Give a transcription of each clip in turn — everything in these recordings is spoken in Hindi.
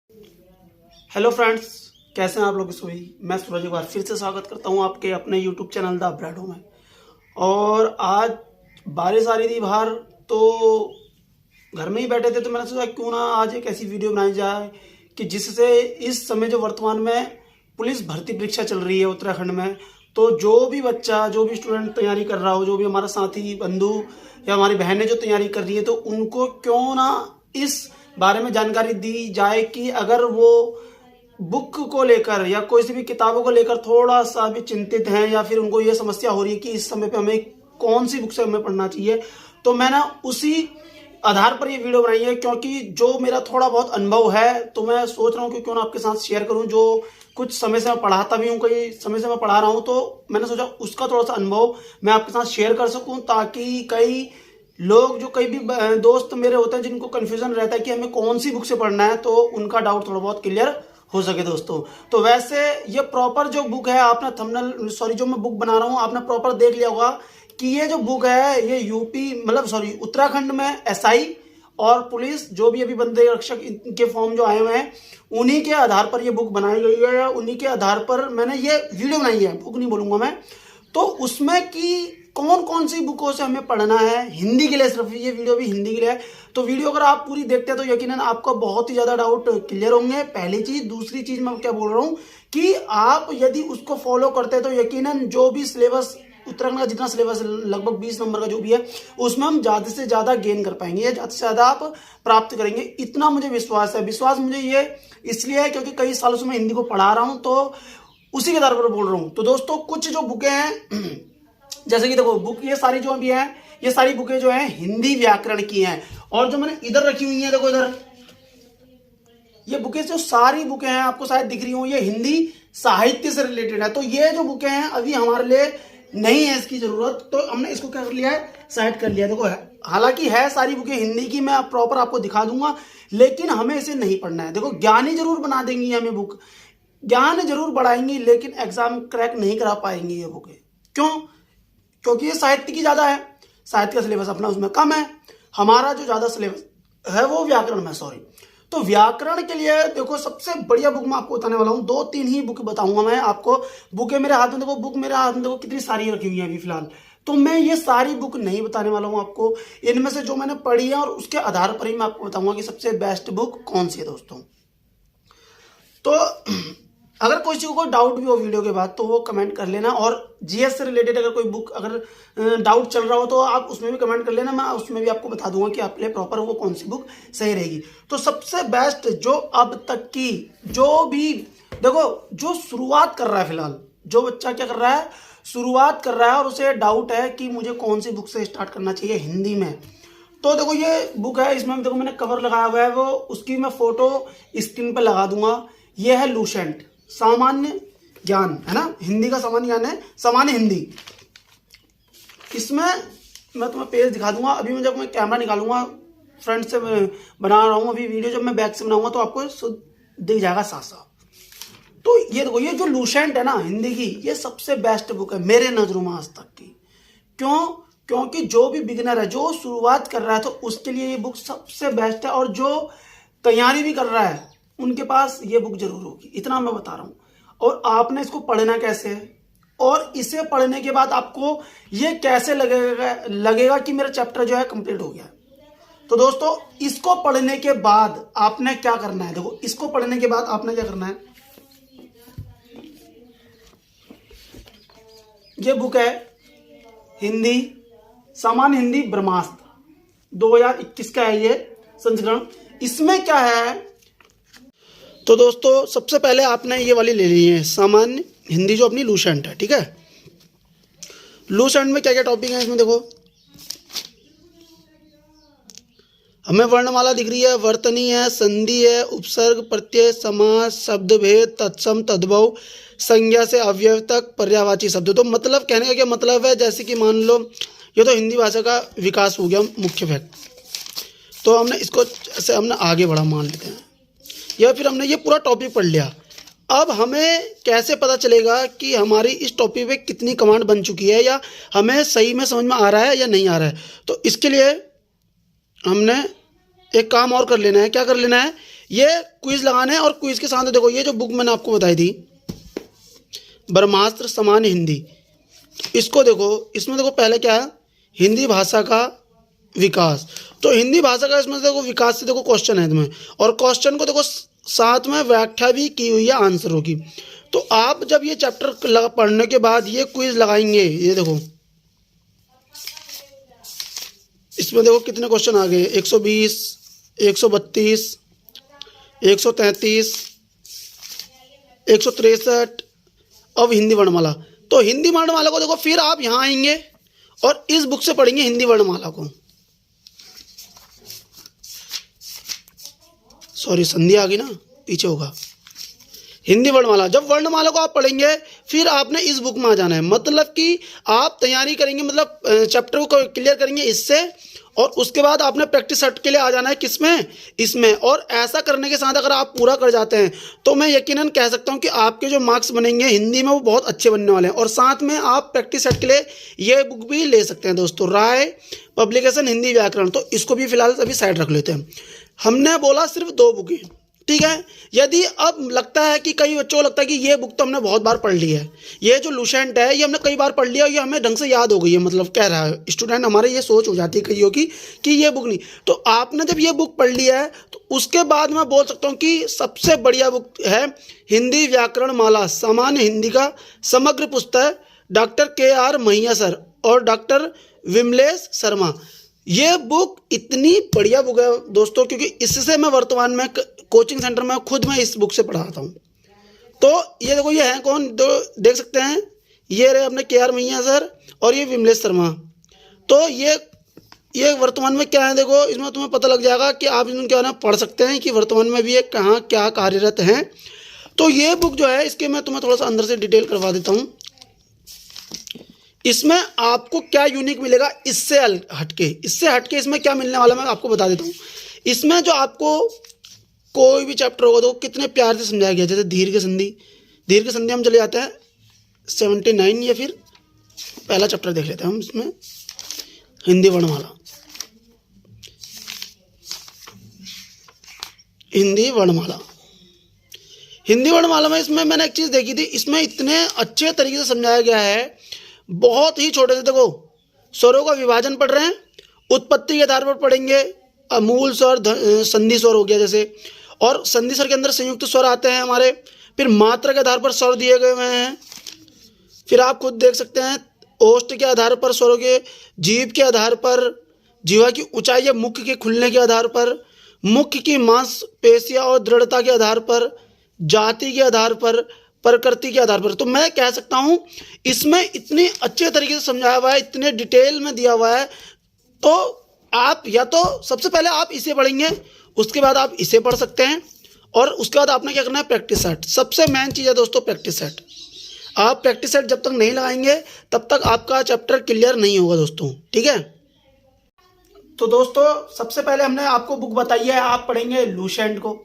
हेलो फ्रेंड्स, कैसे हैं आप लोग। सभी मैं सूरज एक बार फिर से स्वागत करता हूं आपके अपने यूट्यूब चैनल द अपडेट में। और आज बारिश आ रही थी बाहर, तो घर में ही बैठे थे, तो मैंने सोचा क्यों ना आज एक ऐसी वीडियो बनाई जाए कि जिससे इस समय जो वर्तमान में पुलिस भर्ती परीक्षा चल रही है उत्तराखंड में, तो जो भी बच्चा, जो भी स्टूडेंट तैयारी कर रहा हो, जो भी हमारा साथी बंधु या हमारी बहनें जो तैयारी कर रही है, तो उनको क्यों ना इस बारे में जानकारी दी जाए कि अगर वो बुक को लेकर या कोई सी भी किताबों को लेकर थोड़ा सा भी चिंतित हैं या फिर उनको ये समस्या हो रही है कि इस समय पे हमें कौन सी बुक से हमें पढ़ना चाहिए, तो मैंने उसी आधार पर ये वीडियो बनाई है। क्योंकि जो मेरा थोड़ा बहुत अनुभव है, तो मैं सोच रहा हूँ कि क्यों ना आपके साथ शेयर करूँ। जो कुछ समय से मैं पढ़ाता भी हूँ, कई समय से मैं पढ़ा रहा हूँ, तो मैंने सोचा उसका थोड़ा सा अनुभव मैं आपके साथ शेयर कर सकूँ, ताकि कई लोग, जो कई भी दोस्त मेरे होते हैं जिनको कन्फ्यूजन रहता है कि हमें कौन सी बुक से पढ़ना है, तो उनका डाउट थोड़ा बहुत क्लियर हो सके दोस्तों। तो वैसे ये प्रॉपर जो बुक है, आपने थंबनेल जो मैं बुक बना रहा हूँ, आपने प्रॉपर देख लिया होगा कि ये जो बुक है ये यूपी उत्तराखंड में एसआई और पुलिस जो भी अभी बंदे रक्षक के फॉर्म जो आए हुए हैं, उन्हीं के आधार पर ये बुक बनाई गई है, या उन्हीं के आधार पर मैंने ये वीडियो बनाई है, बुक नहीं बोलूंगा मैं। तो उसमें कि कौन कौन सी बुकों से हमें पढ़ना है, हिंदी के लिए, सिर्फ ये वीडियो भी हिंदी के लिए है। तो वीडियो अगर आप पूरी देखते हैं तो यकीनन आपका बहुत ही ज़्यादा डाउट क्लियर होंगे, पहली चीज़। दूसरी चीज़ मैं क्या बोल रहा हूँ कि आप यदि उसको फॉलो करते हैं तो यकीनन जो भी सिलेबस उत्तराखंड का जितना सिलेबस लगभग 20 नंबर का जो भी है, उसमें हम ज़्यादा से ज़्यादा गेन कर पाएंगे, या ज़्यादा से ज़्यादा आप प्राप्त करेंगे, इतना मुझे विश्वास है। विश्वास मुझे ये इसलिए है क्योंकि कई सालों से मैं हिंदी को पढ़ा रहा हूँ, तो उसी के आधार पर बोल रहा हूँ। तो दोस्तों, कुछ जो बुकें हैं जैसे कि देखो, बुक ये सारी जो भी हैं, ये सारी बुकें जो हैं हिंदी व्याकरण की हैं। और जो मैंने इधर रखी हुई हैं, देखो इधर, ये बुकें जो सारी बुकें हैं आपको शायद दिख रही हो, ये हिंदी साहित्य से रिलेटेड है। तो ये जो बुकें हैं अभी हमारे लिए नहीं है इसकी जरूरत, तो हमने इसको क्या कर लिया है, साइड कर लिया। देखो हालांकि है सारी बुकें हिंदी की, मैं प्रॉपर आपको दिखा दूंगा, लेकिन हमें इसे नहीं पढ़ना है। देखो, ज्ञानी जरूर बना देंगी हमें बुक, ज्ञान जरूर बढ़ाएंगी, लेकिन एग्जाम क्रैक नहीं करा पाएंगी ये बुकें। क्यों? क्योंकि ये साहित्य की ज्यादा है, साहित्य का सिलेबस अपना उसमें कम है, हमारा जो ज्यादा सिलेबस है वो व्याकरण में, तो व्याकरण के लिए देखो सबसे बढ़िया बुक मैं आपको बताने वाला हूँ। 2-3 ही बुक बताऊंगा मैं आपको। बुकें मेरे हाथ में देखो, बुक मेरे हाथ में देखो कितनी सारी रखी हुई है अभी फिलहाल। तो मैं ये सारी बुक नहीं बताने वाला हूँ आपको, इनमें से जो मैंने पढ़ी है और उसके आधार पर ही मैं आपको बताऊंगा कि सबसे बेस्ट बुक कौन सी है दोस्तों। तो अगर कोई चीज़ को डाउट भी हो वीडियो के बाद, तो वो कमेंट कर लेना। और जीएस से रिलेटेड अगर कोई बुक अगर डाउट चल रहा हो, तो आप उसमें भी कमेंट कर लेना, मैं उसमें भी आपको बता दूंगा कि आपके लिए प्रॉपर वो कौन सी बुक सही रहेगी। तो सबसे बेस्ट जो अब तक की, जो भी देखो, जो शुरुआत कर रहा है फिलहाल, जो बच्चा क्या कर रहा है, शुरुआत कर रहा है और उसे डाउट है कि मुझे कौन सी बुक से स्टार्ट करना चाहिए हिंदी में, तो देखो ये बुक है, इसमें देखो मैंने कवर लगाया हुआ है, वो उसकी मैं फोटो स्क्रीन पर लगा दूंगा। ये है लूसेंट सामान्य ज्ञान, है ना, हिंदी का सामान्य ज्ञान है, सामान्य हिंदी। इसमें मैं तुम्हें पेज दिखा दूंगा अभी। मैं जब मैं कैमरा निकालूंगा, फ्रंट से मैं बना रहा हूँ अभी वीडियो, जब मैं बैक से बनाऊंगा तो आपको दिख जाएगा साफ साफ। तो ये देखो, ये जो लूसेंट है ना हिंदी की, ये सबसे बेस्ट बुक है मेरे नजरों में आज तक की। क्यों? क्योंकि जो भी बिगिनर है, जो शुरुआत कर रहा है, तो उसके लिए ये बुक सबसे बेस्ट है। और जो तैयारी भी कर रहा है उनके पास ये बुक जरूर होगी, इतना मैं बता रहा हूं। और आपने इसको पढ़ना कैसे है, और इसे पढ़ने के बाद आपको ये कैसे लगेगा कि मेरा चैप्टर जो है कंप्लीट हो गया। तो दोस्तों, इसको पढ़ने के बाद आपने क्या करना है, देखो इसको पढ़ने के बाद आपने क्या करना है, ये बुक है हिंदी सामान्य हिंदी ब्रह्मास्त्र 2021 का है ये संस्करण। इसमें क्या है, तो दोस्तों सबसे पहले आपने ये वाली ले ली है सामान्य हिंदी, जो अपनी लूसेंट है, ठीक है। लूसेंट में क्या क्या टॉपिक है इसमें देखो, हमें वर्णमाला दिख रही है, वर्तनी है, संधि है, उपसर्ग, प्रत्यय, समास, शब्द भेद, तत्सम, तद्भव, संज्ञा से अव्यय तक, पर्यायवाची शब्द। तो मतलब कहने का क्या मतलब है, जैसे कि मान लो ये तो हिंदी भाषा का विकास हो गया मुख्य फैक्ट, तो हमने इसको ऐसे हमने आगे बढ़ा मान लेते हैं, या फिर हमने ये पूरा टॉपिक पढ़ लिया। अब हमें कैसे पता चलेगा कि हमारी इस टॉपिक पे कितनी कमांड बन चुकी है, या हमें सही में समझ में आ रहा है या नहीं आ रहा है। तो इसके लिए हमने एक काम और कर लेना है। क्या कर लेना है, ये क्विज लगाना है। और क्विज के साथ देखो ये जो बुक मैंने आपको बताई थी ब्रह्मास्त्र सामान्य हिंदी, इसको देखो, इसमें देखो पहले क्या है, हिंदी भाषा का विकास। तो हिंदी भाषा का इसमें देखो विकास से देखो क्वेश्चन है तुम्हें, और क्वेश्चन को देखो साथ में व्याख्या भी की हुई है आंसरों की। तो आप जब ये चैप्टर पढ़ने के बाद ये क्विज लगाएंगे, ये देखो इसमें देखो कितने क्वेश्चन आ गए, 120, 132, 133, 163। अब हिंदी वर्णमाला, तो हिंदी वर्णमाला को देखो फिर आप यहाँ आएंगे और इस बुक से पढ़ेंगे हिंदी वर्णमाला को। सॉरी संधि आ गई ना, पीछे होगा हिंदी वर्णमाला। जब वर्णमाला को आप पढ़ेंगे फिर आपने इस बुक में आ जाना है, मतलब कि आप तैयारी करेंगे, मतलब चैप्टर को क्लियर करेंगे इससे, और उसके बाद आपने प्रैक्टिस सेट के लिए आ जाना है किसमें, इसमें। और ऐसा करने के साथ अगर आप पूरा कर जाते हैं तो मैं यकीनन कह सकता हूं कि आपके जो मार्क्स बनेंगे हिंदी में वो बहुत अच्छे बनने वाले हैं। और साथ में आप प्रैक्टिस सेट के लिए ये बुक भी ले सकते हैं दोस्तों, राय पब्लिकेशन हिंदी व्याकरण। तो इसको भी फिलहाल अभी साइड रख लेते हैं। हमने बोला सिर्फ 2 बुकें, ठीक है। यदि अब लगता है कि कई बच्चों को लगता है कि ये बुक तो हमने बहुत बार पढ़ ली है, ये जो लूसेंट है ये हमने कई बार पढ़ लिया, ये हमें ढंग से याद हो गई है, मतलब कह रहा है स्टूडेंट, हमारे ये सोच हो जाती है कईयों की कि ये बुक नहीं। तो आपने जब ये बुक पढ़ लिया है तो उसके बाद मैं बोल सकता हूँ कि सबसे बढ़िया बुक है हिंदी व्याकरण माला सामान्य हिंदी का समग्र पुस्तक, डॉक्टर KR महिया सर और डॉक्टर विमलेश शर्मा। ये बुक इतनी बढ़िया बुक है दोस्तों, क्योंकि इससे मैं वर्तमान में कोचिंग सेंटर में खुद मैं इस बुक से पढ़ाता हूँ। तो ये देखो ये हैं कौन, तो देख सकते हैं ये रहे अपने KR महिया सर और ये विमलेश शर्मा। तो ये वर्तमान में क्या है देखो, इसमें तुम्हें पता लग जाएगा कि आप इनको क्या ना पढ़ सकते हैं कि वर्तमान में भी ये कहाँ क्या कार्यरत हैं। तो ये बुक जो है इसके मैं तुम्हें थोड़ा सा अंदर से डिटेल करवा देता हूँ। इसमें आपको क्या यूनिक मिलेगा इससे हटके इसमें क्या मिलने वाला मैं आपको बता देता हूँ। इसमें जो आपको कोई भी चैप्टर होगा तो कितने प्यार से समझाया गया, जैसे दीर्घ संधि हम चले जाते हैं 79, या फिर पहला चैप्टर देख लेते हैं हम इसमें, हिंदी वर्णमाला। हिंदी वर्णमाला में इसमें मैंने एक चीज़ देखी थी, इसमें इतने अच्छे तरीके से समझाया गया है, बहुत ही छोटे से। देखो स्वरों का विभाजन पढ़ रहे हैं, उत्पत्ति के आधार पर पढ़ेंगे, मूल स्वर संधि स्वर हो गया जैसे, और संधि स्वर के अंदर संयुक्त स्वर आते हैं हमारे, फिर मात्रा के आधार पर स्वर दिए गए हुए हैं। फिर आप खुद देख सकते हैं ओष्ठ के आधार पर स्वरों के, जीभ के आधार पर, जीवा की ऊंचाई या मुख के खुलने के आधार पर, मुख की मांसपेशियां और दृढ़ता के आधार पर, जाति के आधार पर, प्रकृति के आधार पर। तो मैं कह सकता हूँ इसमें इतने अच्छे तरीके से समझाया हुआ है, इतने डिटेल में दिया हुआ है। तो आप या तो सबसे पहले आप इसे पढ़ेंगे, उसके बाद आप इसे पढ़ सकते हैं, और उसके बाद आपने क्या करना है, प्रैक्टिस सेट। सबसे मेन चीज़ है दोस्तों प्रैक्टिस सेट। आप प्रैक्टिस सेट जब तक नहीं लगाएंगे तब तक आपका चैप्टर क्लियर नहीं होगा दोस्तों, ठीक है। तो दोस्तों सबसे पहले हमने आपको बुक बताई है, आप पढ़ेंगे लूसेंट को,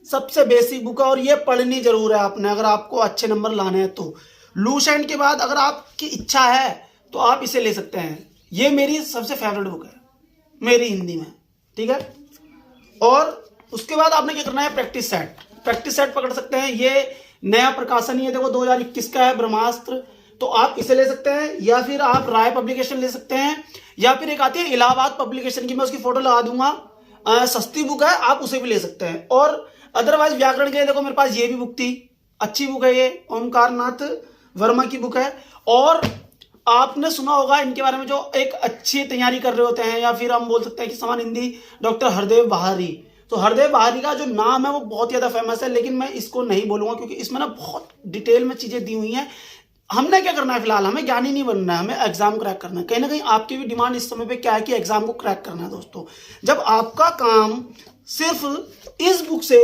सबसे बेसिक बुक है और ये पढ़नी जरूर है आपने अगर आपको अच्छे नंबर लाने हैं तो। लूसेंट के बाद अगर आपकी इच्छा है तो आप इसे ले सकते हैं, ये मेरी सबसे फेवरेट बुक है मेरी हिंदी में, ठीक है। और उसके बाद आपने क्या करना है, प्रैक्टिस सेट पकड़ सकते हैं, ये नया प्रकाशन ही है देखो 2021 का है ब्रह्मास्त्र, तो आप इसे ले सकते हैं, या फिर आप राय पब्लिकेशन ले सकते हैं, या फिर एक आती है इलाहाबाद पब्लिकेशन की, मैं उसकी फोटो लगा दूंगा, सस्ती बुक है, आप उसे भी ले सकते हैं। और अदरवाइज व्याकरण के लिए देखो मेरे पास ये भी बुक थी, अच्छी बुक है, ये ओमकार नाथ वर्मा की बुक है। और आपने सुना होगा इनके बारे में, जो एक अच्छी तैयारी कर रहे होते हैं, या फिर हम बोल सकते हैं कि समान हिंदी, डॉक्टर हरदेव बहारी। तो हरदेव बहारी का जो नाम है वो बहुत ज़्यादा फेमस है, लेकिन मैं इसको नहीं बोलूँगा क्योंकि इसमें ना बहुत डिटेल में चीज़ें दी हुई हैं। हमने क्या करना है फिलहाल, हमें ज्ञानी नहीं बनना है, हमें एग्जाम क्रैक करना है। कहीं ना कहीं आपकी भी डिमांड इस समय पे क्या है कि एग्जाम को क्रैक करना है दोस्तों। जब आपका काम सिर्फ इस बुक से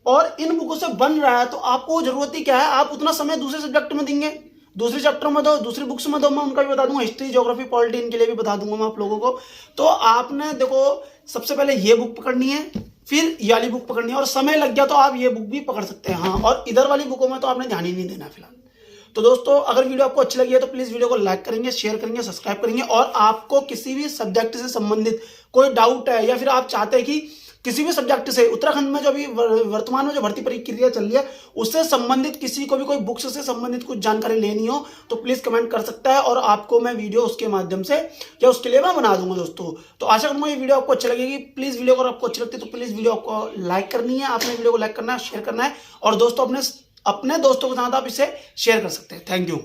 और इन बुकों से बन रहा है तो आपको जरूरत ही क्या है, आप उतना समय दूसरे सब्जेक्ट में देंगे, दूसरे चैप्टर में दो, दूसरी बुक्स में दो, मैं उनका भी बता दूंगा, हिस्ट्री ज्योग्राफी पॉलिटी इनके लिए भी बता दूंगा मैं आप लोगों को। तो आपने देखो सबसे पहले ये बुक पकड़नी है, फिर ये वाली बुक पकड़नी है, और समय लग गया तो आप ये बुक भी पकड़ सकते हैं, हाँ। और इधर वाली बुकों में तो आपने ध्यान ही नहीं देना फिलहाल। तो दोस्तों अगर वीडियो आपको अच्छी लगी है तो प्लीज वीडियो को लाइक करेंगे, शेयर करेंगे, सब्सक्राइब करेंगे। और आपको किसी भी सब्जेक्ट से संबंधित कोई डाउट है, या फिर आप चाहते हैं कि किसी भी सब्जेक्ट से, उत्तराखंड में जो अभी वर्तमान में जो भर्ती प्रक्रिया चल रही है उससे संबंधित किसी को भी कोई बुक्स से संबंधित कुछ जानकारी लेनी हो तो प्लीज कमेंट कर सकता है और आपको मैं वीडियो उसके माध्यम से या उसके लिए मैं बना दूंगा दोस्तों। तो आशा करूंगा ये वीडियो आपको अच्छी लगेगी। प्लीज वीडियो अगर आपको अच्छी लगती है तो प्लीज वीडियो आपको लाइक करनी है, आपने वीडियो को लाइक करना है, शेयर करना है और दोस्तों अपने दोस्तों के साथ आप इसे शेयर कर सकते हैं। Thank you.